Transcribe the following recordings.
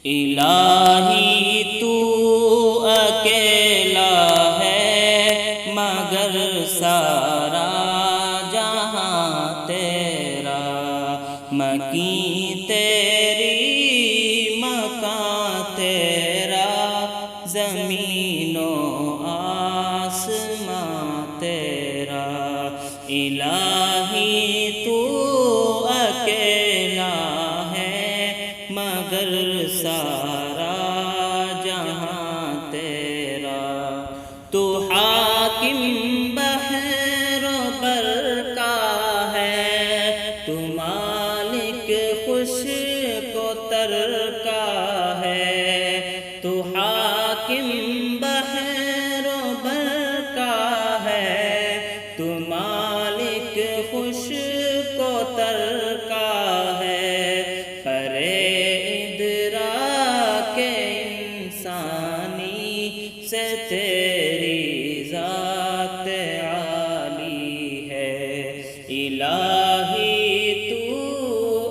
الہی تو اکیلا ہے مگر سارا جہاں تیرا، مکین تیری مکان تیرا، زمین و آسمان تیرا۔ الہی تو اکیلا ہے مگر سارا جہاں تیرا، تو حاکم بحر و بر کا ہے، تو مالک خشک و تر کا ہے، تو حاکم بحر و بر کا ہے، تو مالک خشک و تر کا ہے۔ سے تیری ذات عالی ہے، الہی تو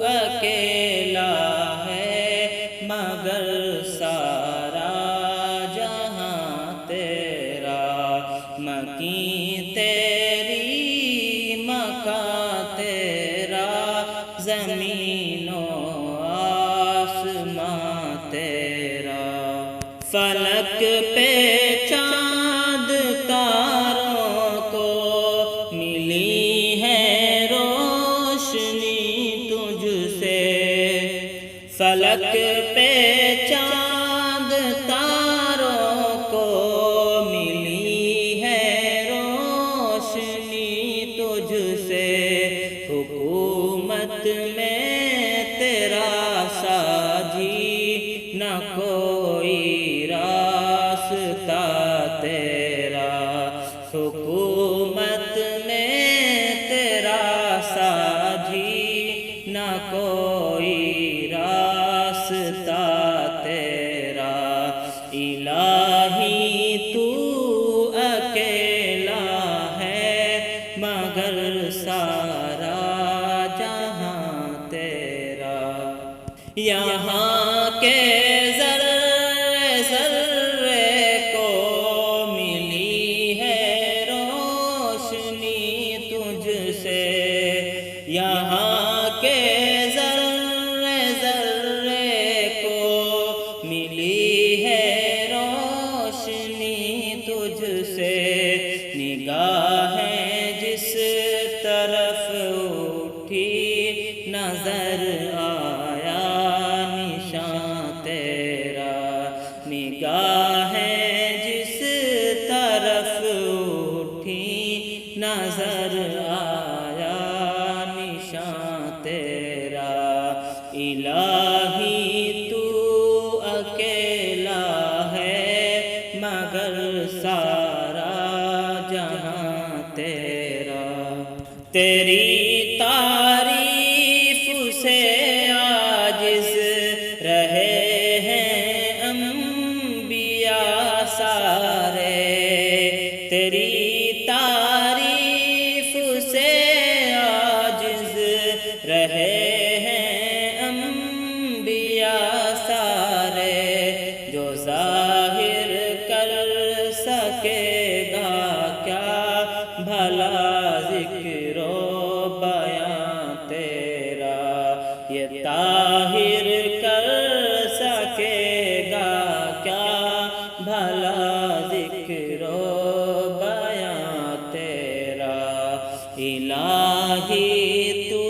اکیلا ہے مگر سارا جہاں تیرا، مکین تیری مکان تیرا، زمین و آسمان تیرا۔ فلک پہ چاند تاروں کو ملی ہے روشنی تجھ سے، فلک پہ چاند تاروں کو ملی ہے روشنی تجھ سے، حکومت میں تیرا ساجی نہ کوئی راستہ تیرا، حکومت میں تیرا ساجی نہ کوئی راستہ تیرا، الہی تو اکیلا ہے مگر سارا جہاں تیرا۔ یہاں کے یہاں کے ذرے ذرے کو ملی ہے روشنی تجھ سے، نگاہیں جس طرف اٹھی نظر آیا نشان تیرا، نگاہیں جس طرف اٹھی نظر آیا تیرا، الہی تو اکیلا ہے مگر سارا جہاں تیرا۔ تیری تعریف سے عاجز رہے ہیں انبیاء سارے، تیری تعریف سے رہے ہیں انبیاء سارے، جو ظاہر کر سکے گا کیا بھلا ذکر و بیان تیرا، یہ طاہر کر سکے گا کیا بھلا ذکر و بیان تیرا، الہی تو